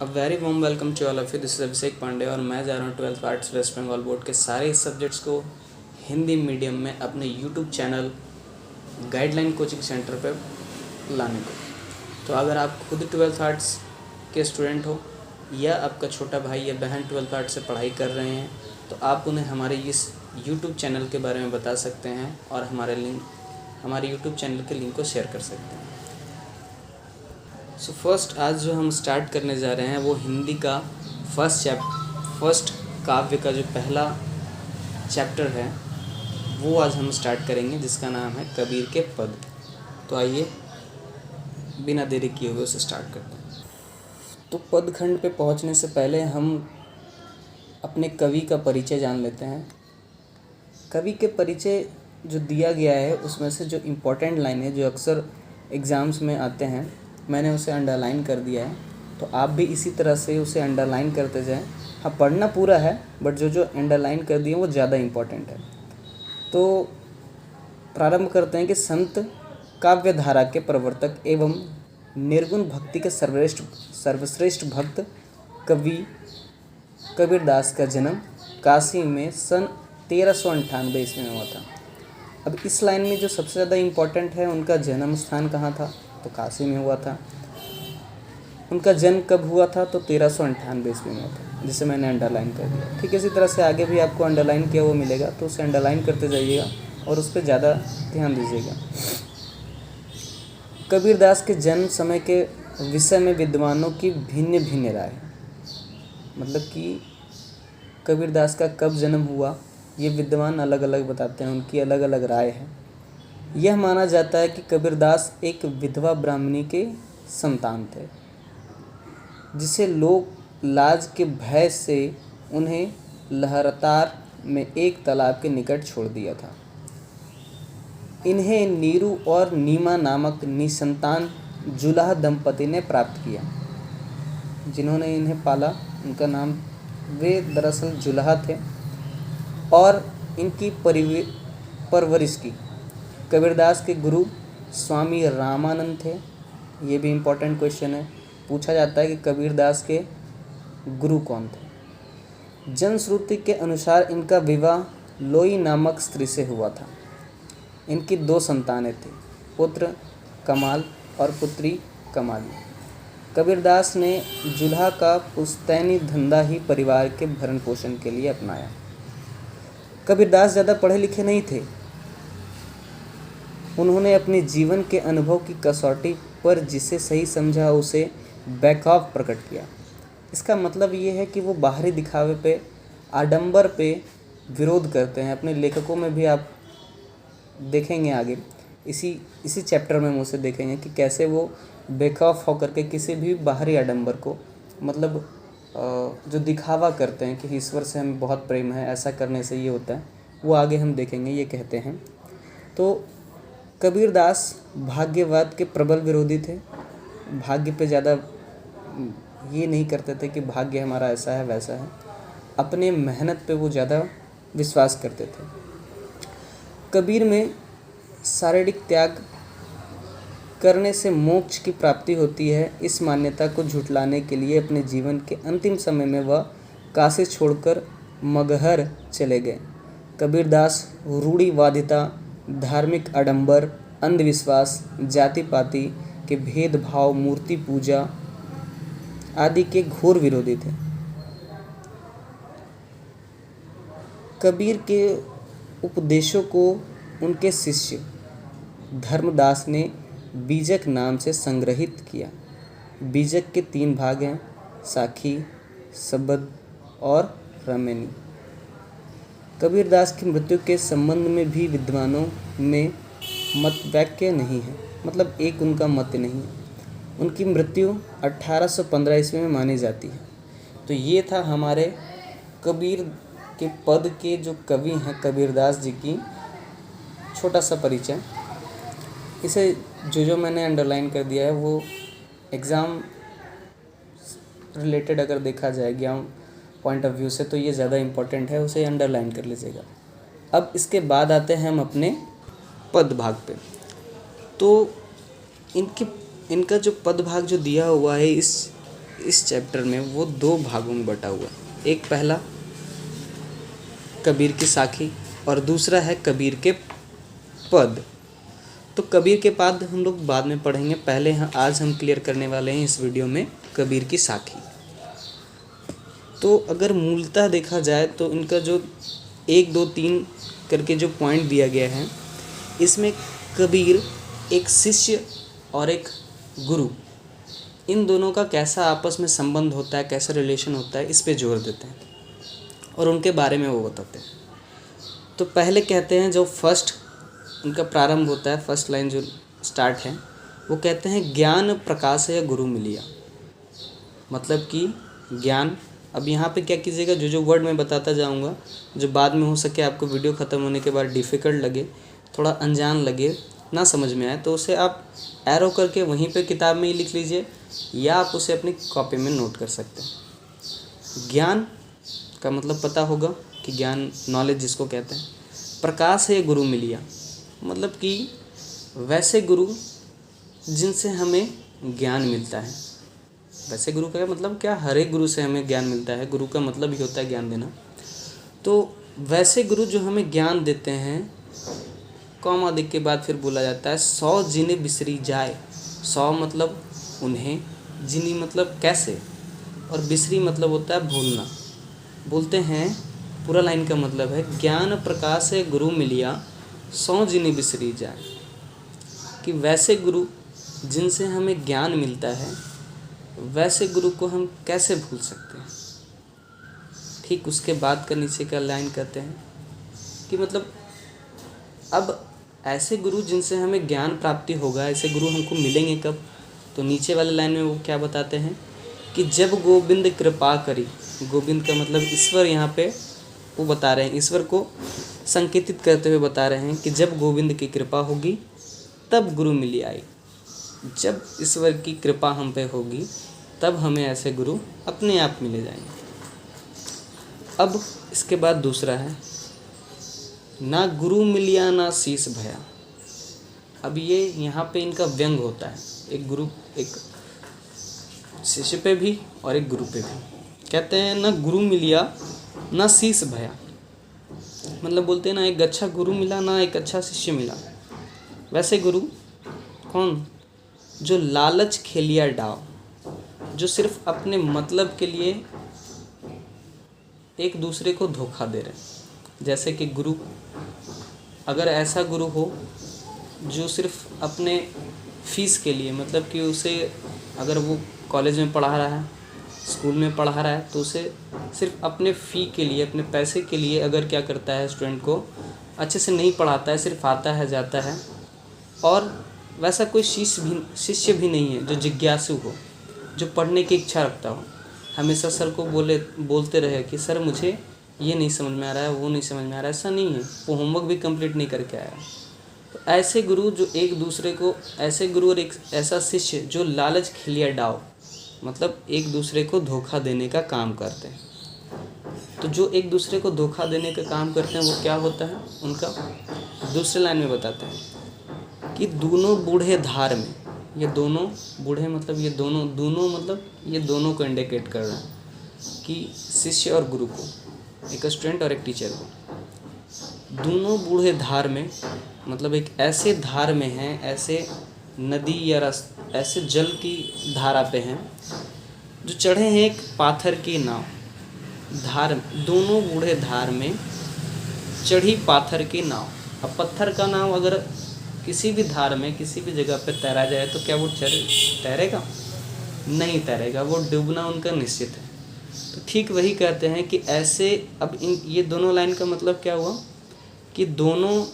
A very warm welcome to all of you. This is Abhishek Pandey और मैं जा रहा हूँ 12th arts waste Bengal board के सारे सब्जेक्ट्स को हिंदी मीडियम में अपने YouTube channel guideline coaching centre पर लाने को। तो अगर आप खुद 12th आर्ट्स के स्टूडेंट हो या आपका छोटा भाई या बहन 12th आर्ट्स से पढ़ाई कर रहे हैं तो आप उन्हें हमारे इस यूट्यूब चैनल के बारे में बता सकते हैं और हमारे यूट्यूब चैनल के लिंक को शेयर कर सकते हैं। फर्स्ट आज जो हम स्टार्ट करने जा रहे हैं वो हिंदी का फर्स्ट काव्य का जो पहला चैप्टर है वो आज हम स्टार्ट करेंगे, जिसका नाम है कबीर के पद। तो आइए बिना देरी किए हुए उसे स्टार्ट करते हैं। तो पद खंड पे पहुंचने से पहले हम अपने कवि का परिचय जान लेते हैं। कवि के परिचय जो दिया गया है उसमें से जो इम्पोर्टेंट लाइन है जो अक्सर एग्ज़ाम्स में आते हैं मैंने उसे अंडरलाइन कर दिया है, तो आप भी इसी तरह से उसे अंडरलाइन करते जाएं। हाँ, पढ़ना पूरा है बट जो अंडरलाइन कर दिए वो ज़्यादा इम्पोर्टेंट है। तो प्रारंभ करते हैं कि संत काव्य धारा के प्रवर्तक एवं निर्गुण भक्ति के सर्वश्रेष्ठ भक्त कवि कबीरदास का जन्म काशी में सन 1398 ईस्वी में हुआ था। अब इस लाइन में जो सबसे ज़्यादा इम्पोर्टेंट है उनका जन्म स्थान कहाँ था, तो काशी में हुआ था। उनका जन्म कब हुआ था, तो 1398 ईस्वी में हुआ था, जिसे मैंने अंडरलाइन कर दिया। ठीक इसी तरह से आगे भी आपको अंडरलाइन किया वो मिलेगा, तो उसे अंडरलाइन करते जाइएगा और उस पर ज़्यादा ध्यान दीजिएगा। कबीरदास के जन्म समय के विषय में विद्वानों की भिन्न भिन्न राय है। मतलब कि कबीरदास का कब जन्म हुआ ये विद्वान अलग अलग बताते हैं, उनकी अलग अलग राय है। यह माना जाता है कि कबीरदास एक विधवा ब्राह्मणी के संतान थे, जिसे लोग लाज के भय से उन्हें लहरतार में एक तालाब के निकट छोड़ दिया था। इन्हें नीरू और नीमा नामक निसंतान जुलाह दंपति ने प्राप्त किया। जिन्होंने इन्हें पाला उनका नाम वे दरअसल जुलाह थे और इनकी परवरिश की। कबीरदास के गुरु स्वामी रामानंद थे। ये भी इम्पोर्टेंट क्वेश्चन है, पूछा जाता है कि कबीरदास के गुरु कौन थे। जनश्रुति के अनुसार इनका विवाह लोई नामक स्त्री से हुआ था। इनकी 2 संतानें थी, पुत्र कमाल और पुत्री कमाली। कबीरदास ने जुलाह का पुश्तैनी धंधा ही परिवार के भरण पोषण के लिए अपनाया। कबीरदास ज़्यादा पढ़े लिखे नहीं थे। उन्होंने अपने जीवन के अनुभव की कसौटी पर जिसे सही समझा उसे बैकऑफ प्रकट किया। इसका मतलब ये है कि वो बाहरी दिखावे पे, आडंबर पे विरोध करते हैं। अपने लेखकों में भी आप देखेंगे आगे इसी चैप्टर में उसे देखेंगे कि कैसे वो बैकऑफ होकर के किसी भी बाहरी आडंबर को, मतलब जो दिखावा करते हैं कि ईश्वर से हमें बहुत प्रेम है, ऐसा करने से ये होता है, वो आगे हम देखेंगे ये कहते हैं। तो कबीरदास भाग्यवाद के प्रबल विरोधी थे। भाग्य पे ज़्यादा ये नहीं करते थे कि भाग्य हमारा ऐसा है वैसा है, अपने मेहनत पे वो ज़्यादा विश्वास करते थे। कबीर में शारीरिक त्याग करने से मोक्ष की प्राप्ति होती है, इस मान्यता को झुठलाने के लिए अपने जीवन के अंतिम समय में वह काशी छोड़कर मगहर चले गए। कबीरदास रूढ़िवादिता, धार्मिक आडंबर, अंधविश्वास, जाति पाति के भेदभाव, मूर्ति पूजा आदि के घोर विरोधी थे। कबीर के उपदेशों को उनके शिष्य धर्मदास ने बीजक नाम से संग्रहित किया। बीजक के 3 भाग हैं, साखी, शब्द और रमेनी। कबीरदास की मृत्यु के संबंध में भी विद्वानों में मत वाक्य नहीं है, मतलब एक उनका मत नहीं है। उनकी मृत्यु 1815 ईस्वी में मानी जाती है। तो ये था हमारे कबीर के पद के जो कवि हैं कबीरदास जी की छोटा सा परिचय। इसे जो मैंने अंडरलाइन कर दिया है वो एग्ज़ाम रिलेटेड अगर देखा जाए एग्जाम पॉइंट ऑफ व्यू से तो ये ज़्यादा इम्पोर्टेंट है, उसे अंडरलाइन कर लीजिएगा। अब इसके बाद आते हैं हम अपने पद भाग पे। तो इनका जो पद भाग जो दिया हुआ है इस चैप्टर में वो 2 भागों में बटा हुआ है। एक पहला कबीर की साखी और दूसरा है कबीर के पद। तो कबीर के पद हम लोग बाद में पढ़ेंगे, पहले आज हम क्लियर करने वाले हैं इस वीडियो में कबीर की साखी। तो अगर मूलतः देखा जाए तो इनका जो 1 2 3 करके जो पॉइंट दिया गया है, इसमें कबीर एक शिष्य और एक गुरु, इन दोनों का कैसा आपस में संबंध होता है, कैसा रिलेशन होता है, इस पे जोर देते हैं और उनके बारे में वो बताते हैं। तो पहले कहते हैं, जो फर्स्ट उनका प्रारंभ होता है, फर्स्ट लाइन जो स्टार्ट है, वो कहते हैं ज्ञान प्रकाश है गुरु मिलिया। मतलब कि ज्ञान, अब यहाँ पे क्या कीजिएगा, जो वर्ड मैं बताता जाऊँगा, जो बाद में हो सके आपको वीडियो ख़त्म होने के बाद डिफ़िकल्ट लगे, थोड़ा अनजान लगे, ना समझ में आए, तो उसे आप एरो करके वहीं पे किताब में ही लिख लीजिए या आप उसे अपनी कॉपी में नोट कर सकते हैं। ज्ञान का मतलब पता होगा कि ज्ञान, नॉलेज जिसको कहते हैं। प्रकाश है गुरु मिलिया, मतलब कि वैसे गुरु जिनसे हमें ज्ञान मिलता है। वैसे गुरु का मतलब क्या, हर एक गुरु से हमें ज्ञान मिलता है, गुरु का मतलब ही होता है ज्ञान देना। तो वैसे गुरु जो हमें ज्ञान देते हैं, कॉमा देख के बाद फिर बोला जाता है 100 जिन्हें बिसरी जाए। 100 मतलब उन्हें, जिन्हीं मतलब कैसे, और बिसरी मतलब होता है भूलना। बोलते हैं, पूरा लाइन का मतलब है, ज्ञान प्रकाश है गुरु मिलिया 100 जिन्हें बिसरी जाए। कि वैसे गुरु जिनसे हमें ज्ञान मिलता है, वैसे गुरु को हम कैसे भूल सकते हैं। ठीक उसके बाद का नीचे का लाइन कहते हैं कि मतलब अब ऐसे गुरु जिनसे हमें ज्ञान प्राप्ति होगा, ऐसे गुरु हमको मिलेंगे कब, तो नीचे वाले लाइन में वो क्या बताते हैं कि जब गोविंद कृपा करी। गोविंद का मतलब ईश्वर, यहाँ पे वो बता रहे हैं, ईश्वर को संकेतित करते हुए बता रहे हैं कि जब गोविंद की कृपा होगी तब गुरु मिली आई। जब ईश्वर की कृपा हम पे होगी तब हमें ऐसे गुरु अपने आप मिले जाएंगे। अब इसके बाद दूसरा है, ना गुरु मिलिया ना शीश भया। अब ये यहाँ पे इनका व्यंग होता है, एक गुरु, एक शिष्य पे भी और एक गुरु पे भी। कहते हैं ना गुरु मिलिया ना शीश भया, मतलब बोलते हैं ना एक अच्छा गुरु मिला ना एक अच्छा शिष्य मिला। वैसे गुरु कौन, जो लालच खेलिया डाव, जो सिर्फ अपने मतलब के लिए एक दूसरे को धोखा दे रहे हैं। जैसे कि गुरु, अगर ऐसा गुरु हो जो सिर्फ अपने फीस के लिए, मतलब कि उसे, अगर वो कॉलेज में पढ़ा रहा है, स्कूल में पढ़ा रहा है, तो उसे सिर्फ अपने फ़ी के लिए, अपने पैसे के लिए अगर क्या करता है, स्टूडेंट को अच्छे से नहीं पढ़ाता है, सिर्फ आता है जाता है, और वैसा कोई शिष्य भी नहीं है जो जिज्ञासु हो, जो पढ़ने की इच्छा रखता हो, हमेशा सर को बोलते रहे कि सर मुझे ये नहीं समझ में आ रहा है, वो नहीं समझ में आ रहा है, ऐसा नहीं है, वो होमवर्क भी कंप्लीट नहीं करके आया। तो ऐसे गुरु जो एक दूसरे को, ऐसे गुरु और एक ऐसा शिष्य जो लालच खिलिया डाव, मतलब एक दूसरे को धोखा देने का काम करते हैं। तो जो एक दूसरे को धोखा देने का काम करते हैं वो क्या होता है उनका, दूसरे लाइन में बताते हैं कि दोनों बूढ़े धार में। ये दोनों बूढ़े मतलब ये दोनों मतलब ये दोनों को इंडिकेट कर रहे हैं कि शिष्य और गुरु को, एक स्टूडेंट और एक टीचर को। दोनों बूढ़े धार में मतलब एक ऐसे धार में हैं, ऐसे नदी या ऐसे जल की धारा पे हैं जो चढ़े हैं एक पाथर की नाव। धार, दोनों बूढ़े धार में चढ़ी पाथर की नाव। अब पत्थर का नाव अगर किसी भी धार में किसी भी जगह पे तैरा जाए तो क्या वो तैरेगा? नहीं तैरेगा, वो डूबना उनका निश्चित है। तो ठीक वही कहते हैं कि ऐसे, अब ये दोनों लाइन का मतलब क्या हुआ कि दोनों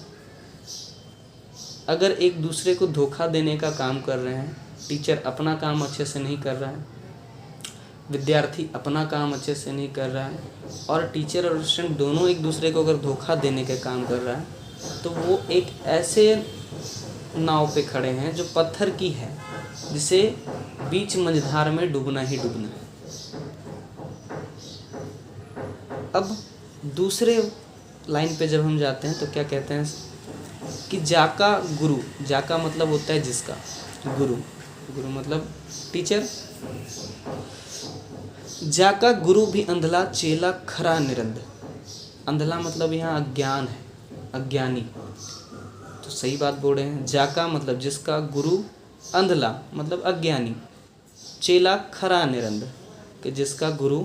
अगर एक दूसरे को धोखा देने का काम कर रहे हैं, टीचर अपना काम अच्छे से नहीं कर रहा है, विद्यार्थी अपना काम अच्छे से नहीं कर रहा है, और टीचर और स्टूडेंट दोनों एक दूसरे को अगर धोखा देने का काम कर रहा है, तो वो एक ऐसे नाव पे खड़े हैं जो पत्थर की है, जिसे बीच मझधार में डूबना ही डूबना है। अब दूसरे लाइन पे जब हम जाते हैं तो क्या कहते हैं कि जाका गुरु, जाका मतलब होता है जिसका, गुरु मतलब टीचर, जाका गुरु भी अंधला चेला खरा निरंद। अंधला मतलब यहाँ अज्ञान है, अज्ञानी। तो सही बात बोल रहे हैं। जाका मतलब जिसका, गुरु अंधला मतलब अज्ञानी, चेला खरा निरंद कि जिसका गुरु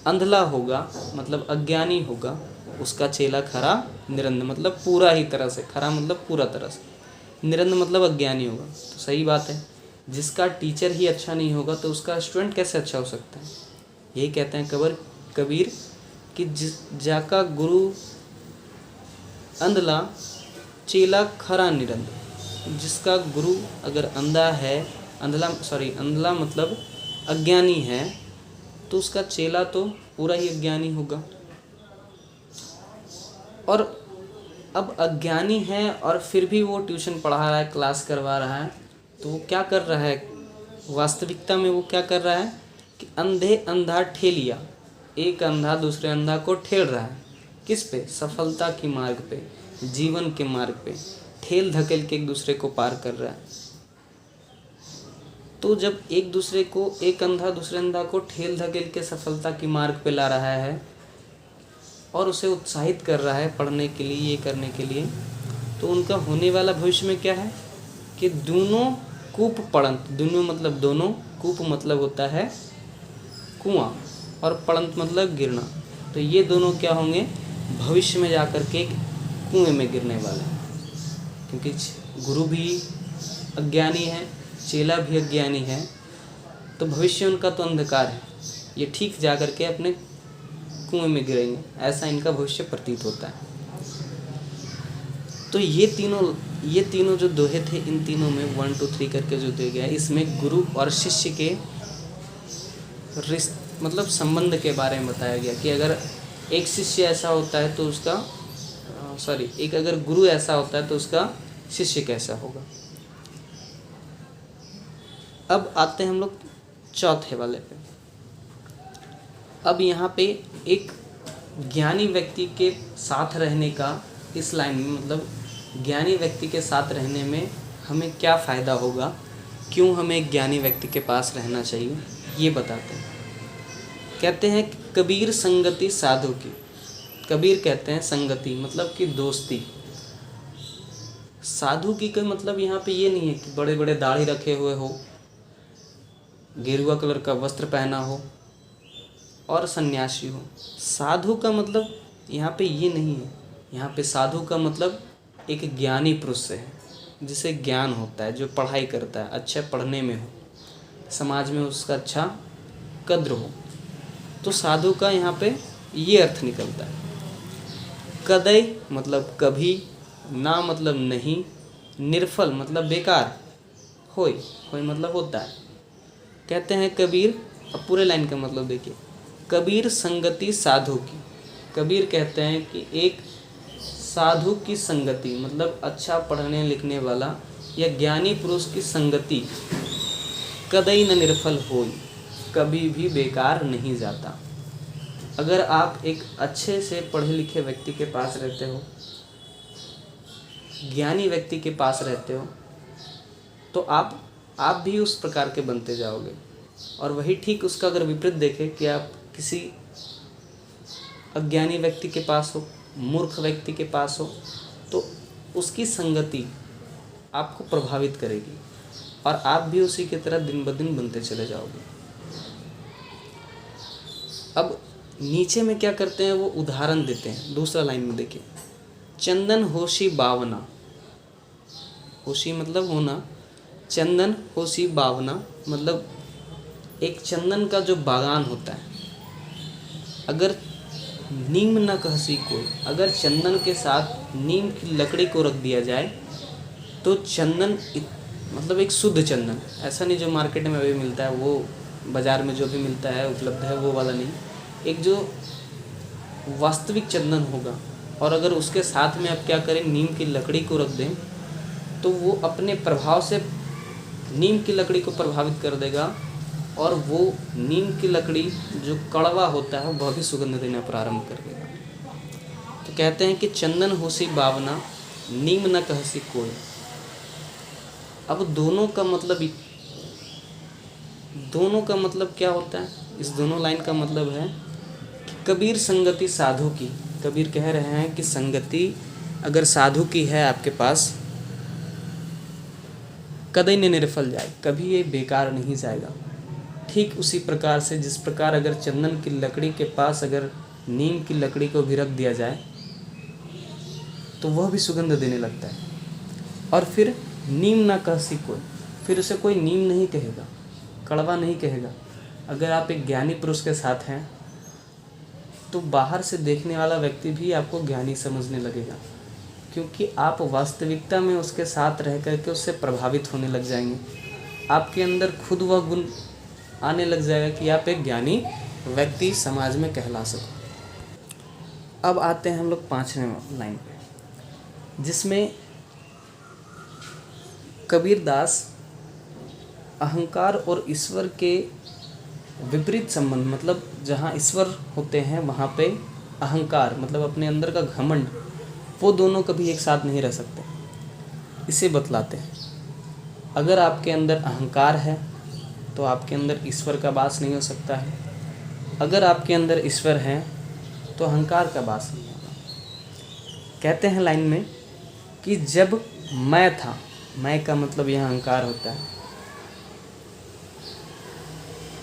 अंधला होगा मतलब अज्ञानी होगा, उसका चेला खरा निरंद मतलब पूरा ही तरह से, खरा मतलब पूरा तरह से, निरंद मतलब अज्ञानी होगा। तो सही बात है, जिसका टीचर ही अच्छा नहीं होगा तो उसका स्टूडेंट कैसे अच्छा हो सकता है। यही कहते हैं कबीर कि जाका गुरु अंधला चेला खरा निरंद। जिसका गुरु अगर अंधा है, अंधला मतलब अज्ञानी है, तो उसका चेला तो पूरा ही अज्ञानी होगा। और अब अज्ञानी है और फिर भी वो ट्यूशन पढ़ा रहा है, क्लास करवा रहा है, तो वो क्या कर रहा है, वास्तविकता में वो क्या कर रहा है कि अंधे अंधा ठेलिया, एक अंधा दूसरे अंधा को ठेल रहा है। किस पे? सफलता की मार्ग पे, जीवन के मार्ग पे ठेल धकेल के एक दूसरे को पार कर रहा है। तो जब एक अंधा दूसरे अंधा को ठेल धकेल के सफलता की मार्ग पे ला रहा है और उसे उत्साहित कर रहा है पढ़ने के लिए, ये करने के लिए, तो उनका होने वाला भविष्य में क्या है कि दोनों कूप पड़ंत, दोनों मतलब दोनों, कूप मतलब होता है कुआं और पड़ंत मतलब गिरना। तो ये दोनों क्या होंगे, भविष्य में जाकर के कुएं में गिरने वाले हैं। क्योंकि गुरु भी अज्ञानी है, चेला भी अज्ञानी है, तो भविष्य उनका तो अंधकार है, ये ठीक जाकर के अपने कुएं में गिरेंगे, ऐसा इनका भविष्य प्रतीत होता है। तो ये तीनों जो दोहे थे, इन तीनों में 1 2 3 करके जो दिया गया है, इसमें गुरु और शिष्य के मतलब संबंध के बारे में बताया गया कि अगर एक शिष्य ऐसा होता है तो उसका एक अगर गुरु ऐसा होता है तो उसका शिष्य कैसा होगा। अब आते हैं हम लोग चौथे वाले पे। अब यहाँ पे एक ज्ञानी व्यक्ति के साथ रहने का, इस लाइन में मतलब ज्ञानी व्यक्ति के साथ रहने में हमें क्या फ़ायदा होगा, क्यों हमें ज्ञानी व्यक्ति के पास रहना चाहिए, ये बताते हैं। कहते हैं कबीर संगति साधु की। कबीर कहते हैं संगति मतलब कि दोस्ती। साधु की कोई मतलब यहाँ पे ये नहीं है कि बड़े बड़े दाढ़ी रखे हुए हो, गेरुआ कलर का वस्त्र पहना हो और सन्यासी हो। साधु का मतलब यहाँ पे ये नहीं है। यहाँ पे साधु का मतलब एक ज्ञानी पुरुष से है, जिसे ज्ञान होता है, जो पढ़ाई करता है, अच्छा पढ़ने में हो, समाज में उसका अच्छा कद्र हो। तो साधु का यहाँ पे ये अर्थ निकलता है। कदय मतलब कभी, ना मतलब नहीं, निर्फल मतलब बेकार, होय मतलब होता है। कहते हैं कबीर, अब पूरे लाइन का मतलब देखिए, कबीर संगति साधु की। कबीर कहते हैं कि एक साधु की संगति मतलब अच्छा पढ़ने लिखने वाला या ज्ञानी पुरुष की संगति कदई न निर्फल होई, कभी भी बेकार नहीं जाता। अगर आप एक अच्छे से पढ़े लिखे व्यक्ति के पास रहते हो, ज्ञानी व्यक्ति के पास रहते हो, तो आप भी उस प्रकार के बनते जाओगे। और वही ठीक उसका अगर विपरीत देखें कि आप किसी अज्ञानी व्यक्ति के पास हो, मूर्ख व्यक्ति के पास हो, तो उसकी संगति आपको प्रभावित करेगी और आप भी उसी की तरह दिन ब दिन बनते चले जाओगे। अब नीचे में क्या करते हैं, वो उदाहरण देते हैं। दूसरा लाइन में देखिए, चंदन होशी बावना। होशी मतलब होना, चंदन होशी बावना मतलब एक चंदन का जो बागान होता है, अगर नीम न कहसी कोई, अगर चंदन के साथ नीम की लकड़ी को रख दिया जाए तो चंदन मतलब एक शुद्ध चंदन, ऐसा नहीं जो मार्केट में अभी मिलता है, वो बाज़ार में जो भी मिलता है उपलब्ध है वो वाला नहीं, एक जो वास्तविक चंदन होगा। और अगर उसके साथ में आप क्या करें, नीम की लकड़ी को रख दें, तो वो अपने प्रभाव से नीम की लकड़ी को प्रभावित कर देगा और वो नीम की लकड़ी जो कड़वा होता है वह भी सुगंध देना प्रारंभ कर देगा। तो कहते हैं कि चंदन होसी बावना, नीम न कहसी कोई। अब दोनों का मतलब क्या होता है, इस दोनों लाइन का मतलब है कि कबीर संगति साधु की, कबीर कह रहे हैं कि संगति अगर साधु की है आपके पास, कदई न निर्फल जाए, कभी ये बेकार नहीं जाएगा। ठीक उसी प्रकार से जिस प्रकार अगर चंदन की लकड़ी के पास अगर नीम की लकड़ी को भी रख दिया जाए तो वह भी सुगंध देने लगता है। और फिर नीम ना कह सी कोई, फिर उसे कोई नीम नहीं कहेगा, कड़वा नहीं कहेगा। अगर आप एक ज्ञानी पुरुष के साथ हैं तो बाहर से देखने वाला व्यक्ति भी आपको ज्ञानी समझने लगेगा, क्योंकि आप वास्तविकता में उसके साथ रह करके उससे प्रभावित होने लग जाएंगे। आपके अंदर खुद वह गुण आने लग जाएगा कि आप एक ज्ञानी व्यक्ति समाज में कहला सको। अब आते हैं हम लोग 5वें लाइन पे, जिसमें कबीरदास अहंकार और ईश्वर के विपरीत संबंध, मतलब जहाँ ईश्वर होते हैं वहाँ पे अहंकार मतलब अपने अंदर का घमंड, वो दोनों कभी एक साथ नहीं रह सकते, इसे बतलाते हैं। अगर आपके अंदर अहंकार है तो आपके अंदर ईश्वर का वास नहीं हो सकता है, अगर आपके अंदर ईश्वर है तो अहंकार का वास नहीं होगा। कहते हैं लाइन में कि जब मैं था, मैं का मतलब यहाँ अहंकार होता है,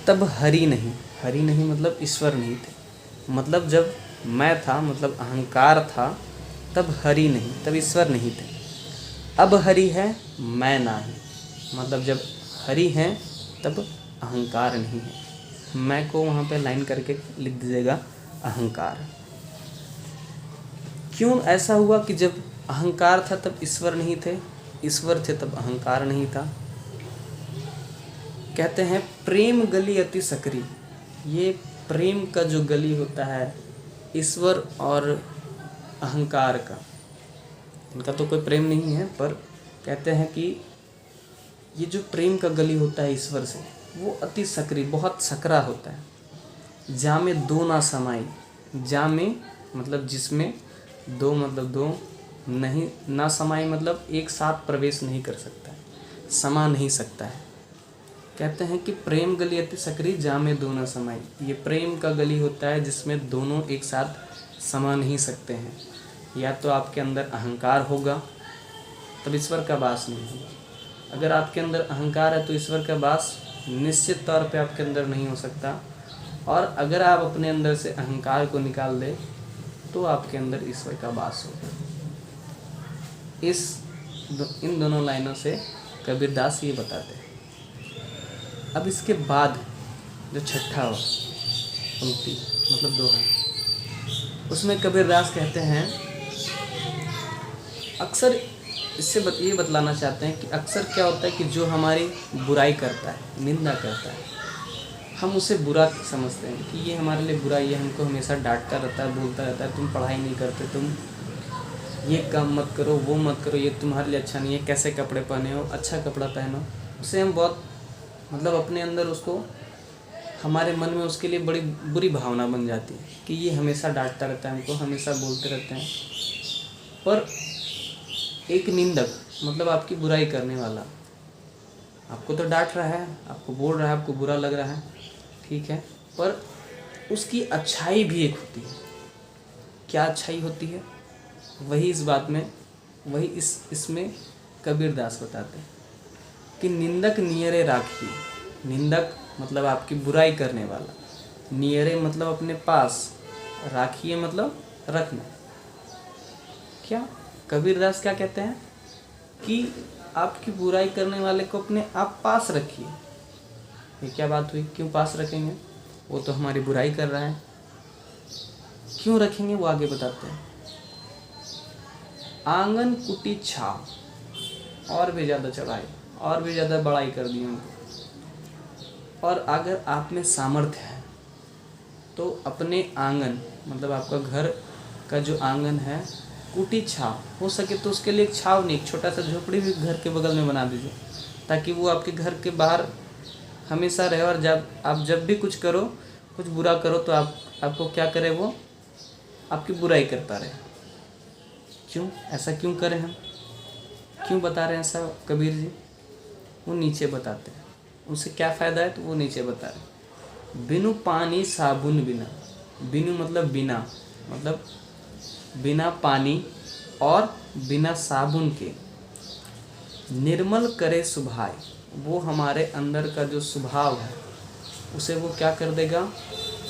तब हरि नहीं, हरि नहीं मतलब ईश्वर नहीं थे। मतलब जब मैं था मतलब अहंकार था, तब हरि नहीं, तब ईश्वर नहीं थे। अब हरि है, मैं नहीं, मतलब जब हरि हैं तब अहंकार नहीं है। मैं को वहाँ पे लाइन करके लिख दीजिएगा अहंकार। क्यों ऐसा हुआ कि जब अहंकार था तब ईश्वर नहीं थे, ईश्वर थे तब अहंकार नहीं था। कहते हैं प्रेम गली अति सकरी, ये प्रेम का जो गली होता है ईश्वर और अहंकार का, इनका तो कोई प्रेम नहीं है, पर कहते हैं कि ये जो प्रेम का गली होता है ईश्वर से, वो अति सकरी, बहुत सकरा होता है। जामे दो ना समाई, जामे मतलब जिसमें, दो मतलब दो, नहीं ना समाई मतलब एक साथ प्रवेश नहीं कर सकता है, समा नहीं सकता है। कहते हैं कि प्रेम गली अति सकरी, जामे दो ना समाई, ये प्रेम का गली होता है जिसमें दोनों एक साथ समा नहीं सकते हैं। या तो आपके अंदर अहंकार होगा तब ईश्वर का वास नहीं होगा, अगर आपके अंदर अहंकार है तो ईश्वर का वास निश्चित तौर पे आपके अंदर नहीं हो सकता। और अगर आप अपने अंदर से अहंकार को निकाल दें तो आपके अंदर ईश्वर का वास होगा। इन दोनों लाइनों से कबीरदास ये बताते हैं। अब इसके बाद जो छठा पंक्ति मतलब दोहा, उसमें कबीरदास कहते हैं, अक्सर इससे ये बतलाना चाहते हैं कि अक्सर क्या होता है कि जो हमारी बुराई करता है, निंदा करता है, हम उसे बुरा समझते हैं कि ये हमारे लिए बुरा, ये हमको हमेशा डांटता रहता है, बोलता रहता है, तुम पढ़ाई नहीं करते, तुम ये काम मत करो, वो मत करो, ये तुम्हारे लिए अच्छा नहीं है, कैसे कपड़े पहने हो, अच्छा कपड़ा पहनो। उसे हम बहुत मतलब अपने अंदर उसको, हमारे मन में उसके लिए बड़ी बुरी भावना बन जाती है कि ये हमेशा डांटता रहता है, हमको हमेशा बोलते रहते हैं। पर एक निंदक मतलब आपकी बुराई करने वाला आपको तो डांट रहा है, आपको बोल रहा है, आपको बुरा लग रहा है, ठीक है, पर उसकी अच्छाई भी एक होती है। क्या अच्छाई होती है, वही इस बात में, वही इसमें कबीरदास बताते हैं कि निंदक नियरे राखिए। निंदक मतलब आपकी बुराई करने वाला, नियरे मतलब अपने पास, राखिए मतलब रखना। क्या कबीरदास क्या कहते हैं कि आपकी बुराई करने वाले को अपने आप पास रखिए। ये क्या बात हुई, क्यों पास रखेंगे, वो तो हमारी बुराई कर रहा है, क्यों रखेंगे वो आगे बताते हैं। आंगन कुटी छाव, और भी ज़्यादा चढ़ाई, और भी ज़्यादा बड़ाई कर दी उनको। और अगर आप में सामर्थ्य है तो अपने आंगन मतलब आपका घर का जो आंगन है, कुटी छाव, हो सके तो उसके लिए एक छाव नहीं, एक छोटा सा झोपड़ी भी घर के बगल में बना दीजिए, ताकि वो आपके घर के बाहर हमेशा रहे। और जब भी कुछ करो, कुछ बुरा करो तो आपको क्या करे, वो आपकी बुराई करता रहे। क्यों ऐसा क्यों करें हम, क्यों बता रहे हैं ऐसा कबीर जी, वो नीचे बताते हैं, उनसे क्या फ़ायदा है तो वो नीचे बता रहे हैं। बिनु पानी साबुन बिना, बिनु मतलब बिना, मतलब बिना पानी और बिना साबुन के, निर्मल करे सुभाए, वो हमारे अंदर का जो स्वभाव है उसे वो क्या कर देगा,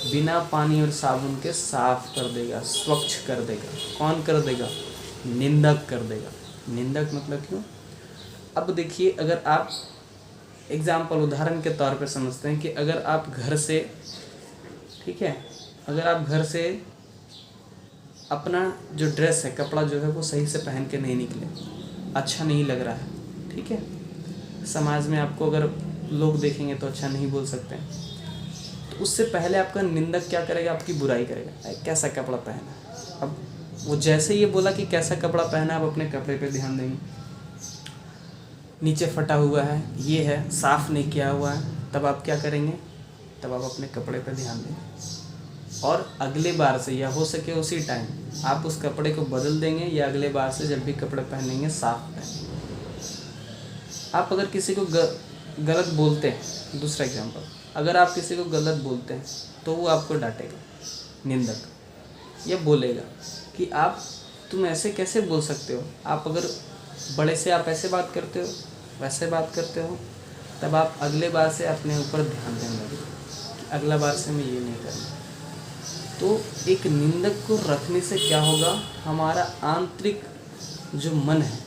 बिना पानी और साबुन के साफ कर देगा, स्वच्छ कर देगा। कौन कर देगा, निंदक कर देगा। निंदक मतलब क्यों, अब देखिए, अगर आप एग्जाम्पल उदाहरण के तौर पर समझते हैं कि अगर आप घर से, ठीक है, अगर आप घर से अपना जो ड्रेस है, कपड़ा जो है वो सही से पहन के नहीं निकले, अच्छा नहीं लग रहा है, ठीक है, समाज में आपको अगर लोग देखेंगे तो अच्छा नहीं बोल सकते हैं, तो उससे पहले आपका निंदक क्या करेगा, आपकी बुराई करेगा, कैसा कपड़ा पहना। अब वो जैसे ये बोला कि कैसा कपड़ा पहना, आप अपने कपड़े पे ध्यान देंगे, नीचे फटा हुआ है, ये है, साफ़ नहीं किया हुआ है, तब आप क्या करेंगे, तब आप अपने कपड़े पे ध्यान देंगे और अगले बार से, या हो सके उसी टाइम, आप उस कपड़े को बदल देंगे या अगले बार से जब भी कपड़े पहनेंगे साफ पहनेंगे। आप अगर किसी को गलत बोलते हैं, दूसरा एग्जांपल, अगर आप किसी को गलत बोलते हैं तो वो आपको डांटेगा, निंदक, ये बोलेगा कि तुम ऐसे कैसे बोल सकते हो, आप अगर बड़े से आप ऐसे बात करते हो, वैसे बात करते हो, तब आप अगले बार से अपने ऊपर ध्यान देने लगे कि अगला बार से मैं ये नहीं करना। तो एक निंदक को रखने से क्या होगा, हमारा आंतरिक जो मन है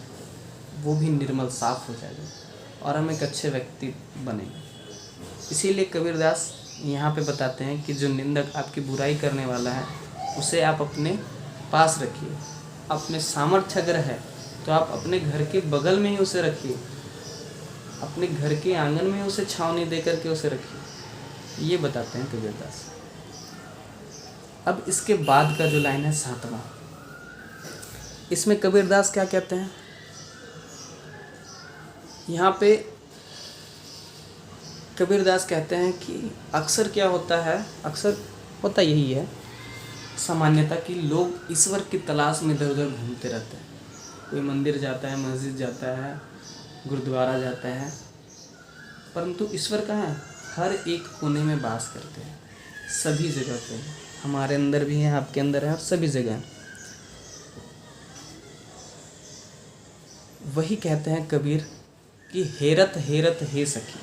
वो भी निर्मल साफ हो जाएगा और हम एक अच्छे व्यक्ति बनेंगे। इसीलिए कबीरदास यहाँ पे बताते हैं कि जो निंदक आपकी बुराई करने वाला है उसे आप अपने पास रखिए। अपने सामर्थ्य अगर है तो आप अपने घर के बगल में ही उसे रखिए, अपने घर के आंगन में उसे छावनी दे करके उसे रखिए, ये बताते हैं कबीरदास। अब इसके बाद का जो लाइन है 7वां, इसमें कबीरदास क्या कहते हैं, यहाँ पे कबीरदास कहते हैं कि अक्सर क्या होता है, अक्सर होता यही है सामान्यता कि लोग ईश्वर की तलाश में इधर उधर घूमते रहते हैं। कोई मंदिर जाता है, मस्जिद जाता है, गुरुद्वारा जाता है, परंतु ईश्वर कहाँ है, हर एक कोने में वास करते हैं, सभी जगह पे, हमारे अंदर भी है, आपके अंदर है, और सभी जगह। वही कहते हैं कबीर कि हेरत हेरत हे सखी,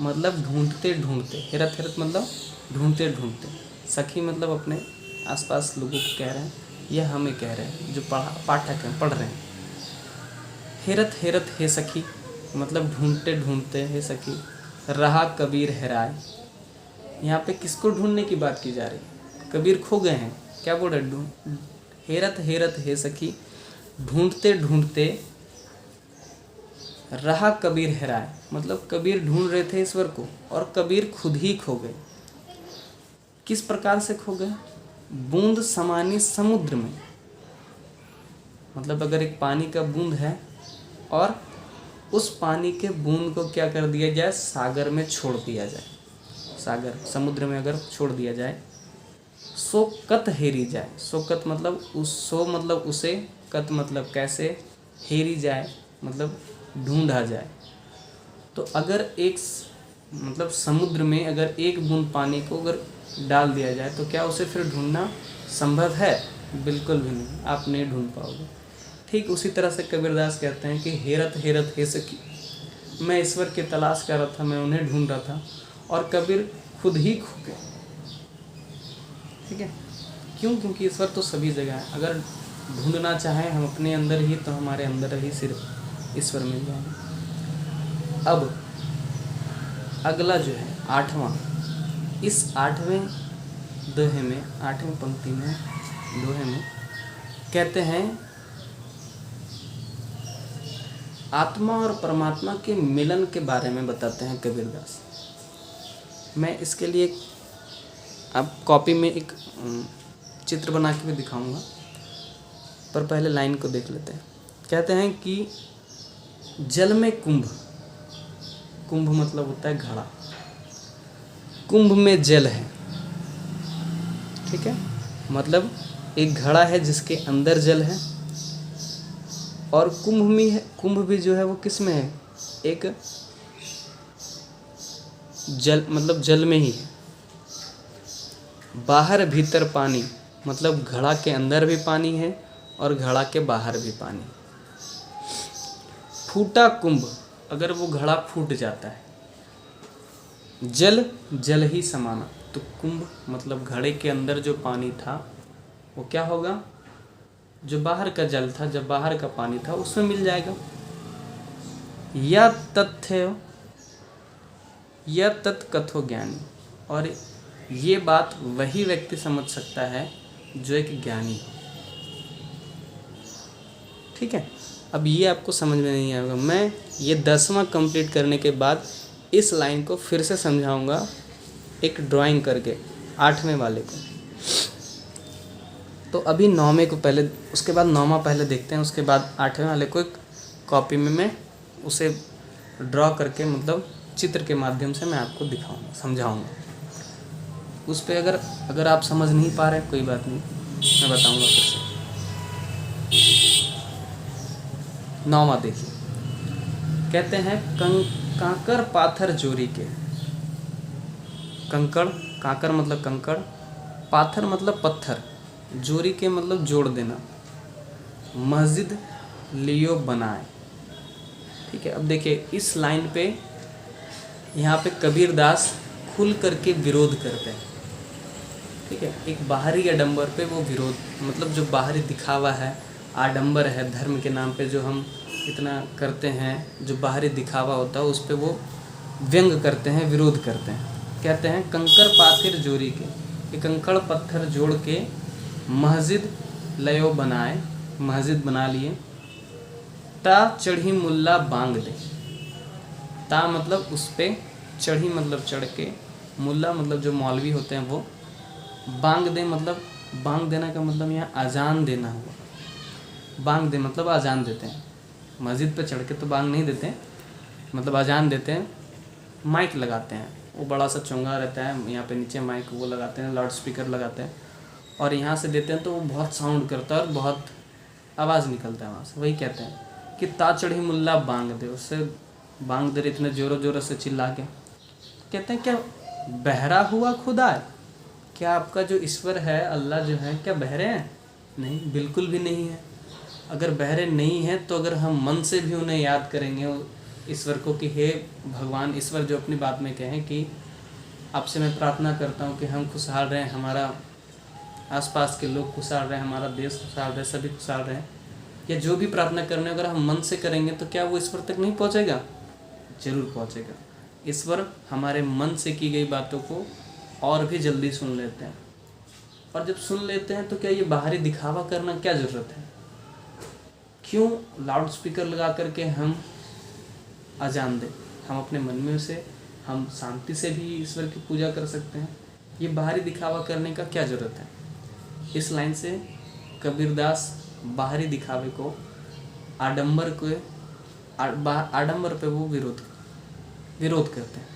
मतलब ढूंढते ढूंढते, हेरत हेरत मतलब ढूंढते ढूंढते, सखी मतलब अपने आसपास लोगों को कह रहे हैं, यह हमें कह रहे हैं जो पाठक हैं, पढ़ रहे हैं। हेरत हेरत हे सखी मतलब ढूंढते ढूंढते हे सखी, रहा कबीर हेराए। यहाँ पे किसको ढूंढने की बात की जा रही है, कबीर खो गए हैं, क्या बोल रहे, हेरत हेरत हे सखी, ढूंढते ढूंढते रहा कबीर हेराए, मतलब कबीर ढूंढ रहे थे ईश्वर को और कबीर खुद ही खो गए। किस प्रकार से खो गए, बूंद समानी समुद्र में, मतलब अगर एक पानी का बूंद है और उस पानी के बूंद को क्या कर दिया जाए, सागर में छोड़ दिया जाए, सागर समुद्र में अगर छोड़ दिया जाए, सो कत हेरी जाए, सो कत मतलब सो मतलब उसे, कत मतलब कैसे, हेरी जाए मतलब ढूंढा जाए। तो अगर एक मतलब समुद्र में अगर एक बूंद पानी को अगर डाल दिया जाए तो क्या उसे फिर ढूंढना संभव है, बिल्कुल भी नहीं, आप नहीं ढूंढ पाओगे। ठीक उसी तरह से कबीरदास कहते हैं कि हेरत हेरत हे सखी, मैं ईश्वर की तलाश कर रहा था, मैं उन्हें ढूंढ रहा था और कबीर खुद ही खो गए। ठीक है, क्यों, क्योंकि ईश्वर तो सभी जगह है, अगर ढूंढना चाहें हम अपने अंदर ही तो हमारे अंदर ही सिर्फ ईश्वर मिल जाएंगे। अब अगला जो है 8वां, इस 8वें दोहे में, 8वें पंक्ति में, दोहे में कहते हैं आत्मा और परमात्मा के मिलन के बारे में बताते हैं कबीरदास। मैं इसके लिए अब कॉपी में एक चित्र बना के भी दिखाऊंगा, पर पहले लाइन को देख लेते हैं। कहते हैं कि जल में कुंभ, कुंभ मतलब होता है घड़ा, कुंभ में जल है, ठीक है, मतलब एक घड़ा है जिसके अंदर जल है और कुंभ में है, कुंभ भी जो है वो किस में है, एक जल मतलब जल में ही है, बाहर भीतर पानी, मतलब घड़ा के अंदर भी पानी है और घड़ा के बाहर भी पानी। फूटा कुंभ, अगर वो घड़ा फूट जाता है। जल जल ही समाना, तो कुंभ मतलब घड़े के अंदर जो पानी था वो क्या होगा, जो बाहर का जल था, जब बाहर का पानी था उसमें मिल जाएगा। या तत्कथो ज्ञानी, और ये बात वही व्यक्ति समझ सकता है जो एक ज्ञानी हो। ठीक है, अब ये आपको समझ में नहीं आएगा। मैं ये 10वां कंप्लीट करने के बाद इस लाइन को फिर से समझाऊंगा एक ड्राइंग करके 8वें वाले को। तो अभी 9वें को पहले, उसके बाद 9वां पहले देखते हैं, उसके बाद 8वें वाले को एक कॉपी में मैं उसे ड्रॉ करके, मतलब चित्र के माध्यम से मैं आपको दिखाऊंगा, समझाऊंगा। उस पर अगर आप समझ नहीं पा रहे कोई बात नहीं, मैं बताऊंगा फिर से। 9वां देखिए, कहते हैं कांकर पाथर जोरी के। कंकड़, कांकर मतलब कंकड़, पाथर मतलब पत्थर, जोरी के मतलब जोड़ देना, मस्जिद लियो बनाए। ठीक है, अब देखिए इस लाइन पे यहाँ पे कबीरदास खुल करके विरोध करते हैं। ठीक है, एक बाहरी आडंबर पे वो विरोध, मतलब जो बाहरी दिखावा है, आडंबर है, धर्म के नाम पे जो हम इतना करते हैं, जो बाहरी दिखावा होता है उस पे वो व्यंग करते हैं, विरोध करते हैं। कहते हैं कंकर पाथिर जोरी के, ये कंकड़ पत्थर जोड़ के मस्जिद लयो बनाए, मस्जिद बना लिए। ता चढ़ी मुल्ला बांग दे, ता मतलब उस पे, चढ़ी मतलब चढ़ के, मुल्ला मतलब जो मौलवी होते हैं वो, बांग दे मतलब, बांग देना का मतलब यहाँ अजान देना हुआ। बांग दे मतलब अजान देते हैं, मस्जिद पे चढ़ के तो बांग नहीं देते हैं, मतलब अजान देते हैं। माइक लगाते हैं, वो बड़ा सा चोंगा रहता है, यहाँ पे नीचे माइक वो लगाते हैं, लाउड स्पीकर लगाते हैं, और यहाँ से देते हैं तो वो बहुत साउंड करता है और बहुत आवाज़ निकलता है वहाँ से। वही कहते हैं कि ता चढ़ी मुल्ला बांग दे, उससे बांग दे इतने ज़ोरों ज़ोरों से चिल्ला के। कहते हैं क्या बहरा हुआ खुदा है, क्या आपका जो ईश्वर है, अल्लाह जो है, क्या बहरे हैं? नहीं, बिल्कुल भी नहीं है। अगर बहरे नहीं हैं तो अगर हम मन से भी उन्हें याद करेंगे ईश्वर को कि हे भगवान, ईश्वर जो अपनी बात में कहें कि आपसे मैं प्रार्थना करता हूँ कि हम खुशहाल रहें, हमारा आसपास के लोग खुशहाल रहें, हमारा देश खुशहाल रहे, सभी खुशहाल रहें, या जो भी प्रार्थना करने अगर हम मन से करेंगे तो क्या वो ईश्वर तक नहीं पहुँचेगा? जरूर पहुँचेगा। ईश्वर हमारे मन से की गई बातों को और भी जल्दी सुन लेते हैं, और जब सुन लेते हैं तो क्या ये बाहरी दिखावा करना क्या ज़रूरत है? क्यों लाउड स्पीकर लगा करके हम अजान दें? हम अपने मन में से, हम शांति से भी ईश्वर की पूजा कर सकते हैं। ये बाहरी दिखावा करने का क्या ज़रूरत है? इस लाइन से कबीरदास बाहरी दिखावे को, आडंबर को, आडंबर पे वो विरोध करते हैं।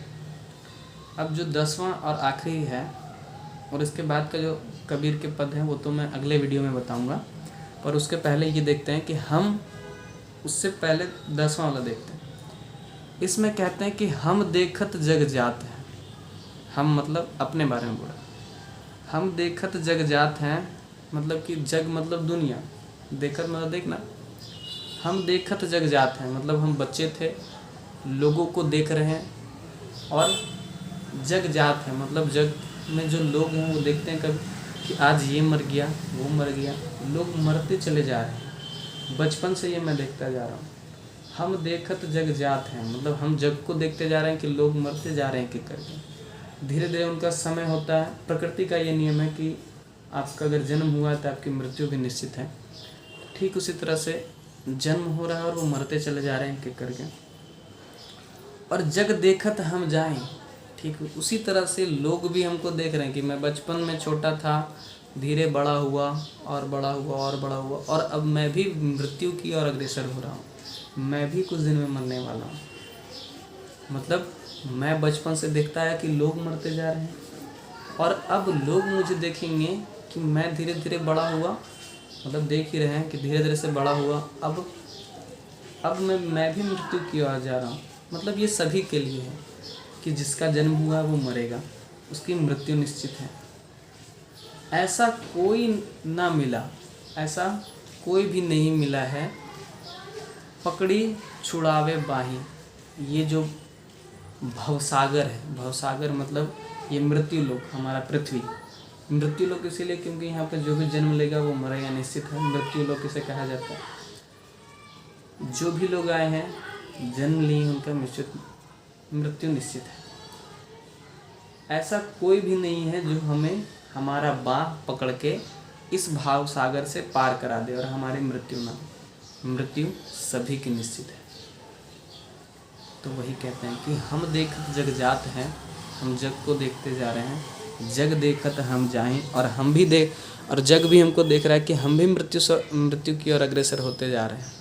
अब जो 10वां और आखिरी है, और इसके बाद का जो कबीर के पद हैं वो तो मैं अगले वीडियो में बताऊंगा, पर उसके पहले ये देखते हैं कि हम, उससे पहले 10वां वाला देखते हैं। इसमें कहते हैं कि हम देखत जग जात हैं, हम मतलब अपने बारे में बोला, हम देखत जग जात हैं, मतलब कि जग मतलब दुनिया, देखत मतलब देखना, हम देखत जग जात हैं मतलब हम बच्चे थे, लोगों को देख रहे हैं, और जग जात है मतलब जग में जो लोग हैं वो देखते हैं कभी कि आज ये मर गया, वो मर गया, लोग मरते चले जा रहे हैं, बचपन से ये मैं देखता जा रहा हूँ। हम देखत जग जात हैं मतलब हम जग को देखते जा रहे हैं कि लोग मरते जा रहे हैं कि करके, धीरे धीरे उनका समय होता है। प्रकृति का ये नियम है कि आपका अगर जन्म हुआ है तो आपकी मृत्यु भी निश्चित है। ठीक उसी तरह से जन्म हो रहा है और वो मरते चले जा रहे हैं कि करके, और जग देखत हम जाएं, ठीक उसी तरह से लोग भी हमको देख रहे हैं कि मैं बचपन में छोटा था, धीरे बड़ा हुआ और बड़ा हुआ और बड़ा हुआ, और अब मैं भी मृत्यु की ओर अग्रसर हो रहा हूँ, मैं भी कुछ दिन में मरने वाला हूँ। मतलब मैं बचपन से देखता है कि लोग मरते जा रहे हैं, और अब लोग मुझे देखेंगे कि मैं धीरे धीरे बड़ा हुआ, मतलब देख ही रहे हैं कि धीरे धीरे से बड़ा हुआ, अब मैं भी मृत्यु की ओर जा रहा हूँ। मतलब ये सभी के लिए है कि जिसका जन्म हुआ वो मरेगा, उसकी मृत्यु निश्चित है। ऐसा कोई ना मिला, ऐसा कोई भी नहीं मिला है, पकड़ी छुड़ावे बाही। ये जो भवसागर है, भवसागर मतलब ये मृत्यु लोक, हमारा पृथ्वी मृत्यु लोक इसीलिए क्योंकि यहाँ पे जो भी जन्म लेगा वो मरेगा निश्चित है, मृत्यु लोक इसे कहा जाता है। जो भी लोग आए हैं जन्म लिए उनका मृत्यु निश्चित है। ऐसा कोई भी नहीं है जो हमें हमारा बाँह पकड़ के इस भाव सागर से पार करा दे और हमारी मृत्यु ना हो। मृत्यु सभी की निश्चित है। तो वही कहते हैं कि हम देखत जग जात हैं, हम जग को देखते जा रहे हैं, जग देखत हम जाएं और हम भी देख, और जग भी हमको देख रहा है कि हम भी मृत्यु की ओर अग्रसर होते जा रहे हैं।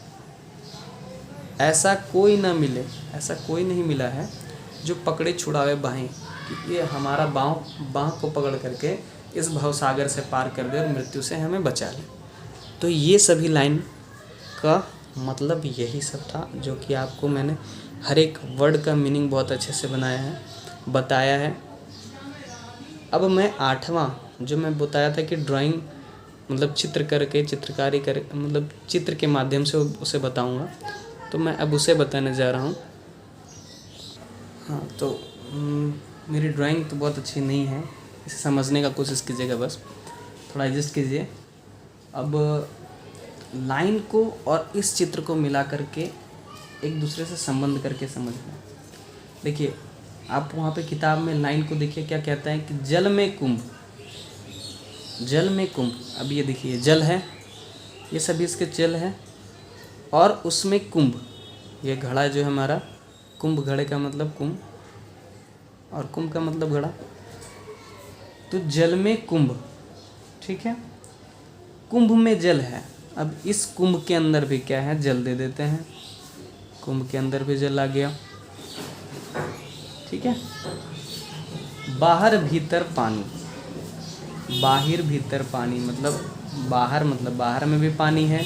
ऐसा कोई ना मिले, ऐसा कोई नहीं मिला है जो पकड़े छुड़ावे बाहें, कि ये हमारा बाँह को पकड़ करके इस भवसागर से पार कर दे और मृत्यु से हमें बचा ले। तो ये सभी लाइन का मतलब यही सब था, जो कि आपको मैंने हर एक वर्ड का मीनिंग बहुत अच्छे से बताया है। अब मैं 8वां जो मैं बताया था कि ड्राइंग मतलब चित्र करके, चित्रकारी कर मतलब चित्र के माध्यम से उसे बताऊंगा, तो मैं अब उसे बताने जा रहा हूँ। हाँ, तो मेरी ड्राइंग तो बहुत अच्छी नहीं है, इसे समझने का कोशिश कीजिएगा, बस थोड़ा एडजस्ट कीजिए। अब लाइन को और इस चित्र को मिला करके एक दूसरे से संबंध करके समझना। देखिए, आप वहाँ पे किताब में लाइन को देखिए क्या कहता है कि जल में कुंभ, जल में कुंभ। अब ये देखिए जल है, ये सभी इसके जल है, और उसमें कुंभ, ये घड़ा जो है हमारा, कुंभ घड़े का मतलब कुंभ और कुंभ का मतलब घड़ा। तो जल में कुंभ, ठीक है, कुंभ में जल है। अब इस कुंभ के अंदर भी क्या है, जल दे देते हैं, कुंभ के अंदर भी जल आ गया, ठीक है। बाहर भीतर पानी, बाहिर भीतर पानी मतलब बाहर, मतलब बाहर में भी पानी है,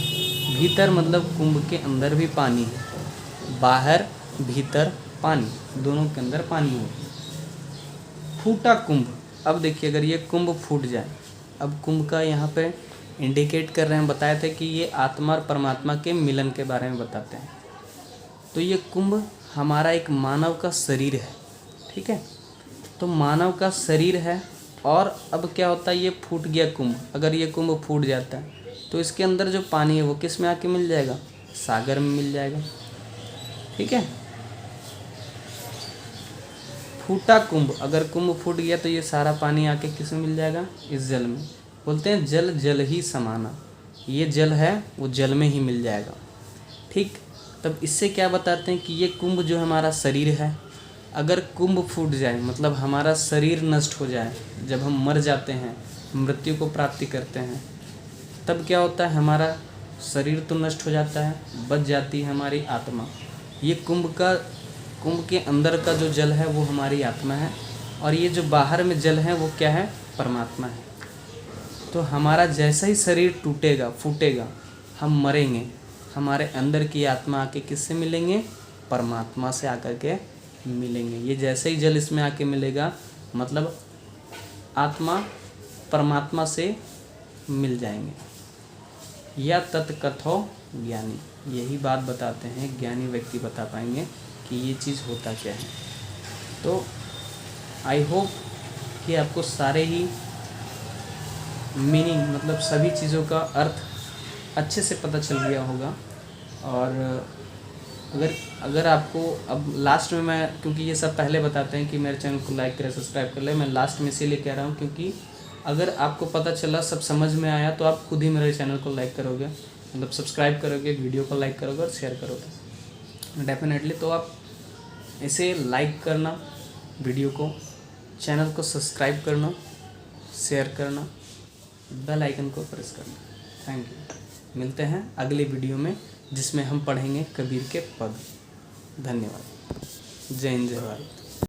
भीतर मतलब कुंभ के अंदर भी पानी है, बाहर भीतर पानी, दोनों के अंदर पानी है। फूटा कुंभ, अब देखिए अगर ये कुंभ फूट जाए, अब कुंभ का यहाँ पे इंडिकेट कर रहे हैं, बताए थे कि ये आत्मा और परमात्मा के मिलन के बारे में बताते हैं। तो ये कुंभ हमारा एक मानव का शरीर है, ठीक है। तो मानव का शरीर है, और अब क्या होता है, ये फूट गया कुंभ। अगर ये कुंभ फूट जाता है तो इसके अंदर जो पानी है वो किस में आके मिल जाएगा, सागर में मिल जाएगा, ठीक है। फूटा कुंभ, अगर कुंभ फूट गया तो ये सारा पानी आके किस में मिल जाएगा, इस जल में। बोलते हैं जल जल ही समाना, ये जल है वो जल में ही मिल जाएगा, ठीक। तब इससे क्या बताते हैं कि ये कुंभ जो हमारा शरीर है, अगर कुंभ फूट जाए मतलब हमारा शरीर नष्ट हो जाए, जब हम मर जाते हैं, मृत्यु को प्राप्ति करते हैं, तब क्या होता है, हमारा शरीर तो नष्ट हो जाता है, बच जाती है हमारी आत्मा। ये कुंभ के अंदर का जो जल है वो हमारी आत्मा है, और ये जो बाहर में जल है वो क्या है, परमात्मा है। तो हमारा जैसा ही शरीर टूटेगा, फूटेगा, हम मरेंगे, हमारे अंदर की आत्मा आके किससे मिलेंगे, परमात्मा से आकर के मिलेंगे। ये जैसे ही जल इसमें आके मिलेगा मतलब आत्मा परमात्मा से मिल जाएंगे। या तत्कथो ज्ञानी, यही बात बताते हैं, ज्ञानी व्यक्ति बता पाएंगे कि ये चीज़ होता क्या है। तो आई होप कि आपको सारे ही मीनिंग मतलब सभी चीज़ों का अर्थ अच्छे से पता चल गया होगा। और अगर आपको अब लास्ट में मैं, क्योंकि ये सब पहले बताते हैं कि मेरे चैनल को लाइक करें, सब्सक्राइब कर लें, मैं लास्ट में इसीलिए कह रहा हूँ क्योंकि अगर आपको पता चला, सब समझ में आया, तो आप खुद ही मेरे चैनल को लाइक करोगे, मतलब सब्सक्राइब करोगे, वीडियो को लाइक करोगे और शेयर करोगे डेफिनेटली। तो आप इसे लाइक करना, वीडियो को, चैनल को सब्सक्राइब करना, शेयर करना, बेल आइकन को प्रेस करना। Thank you. मिलते हैं अगले वीडियो में जिसमें हम पढ़ेंगे कबीर के पद। धन्यवाद। जय हिंद, जय भारत।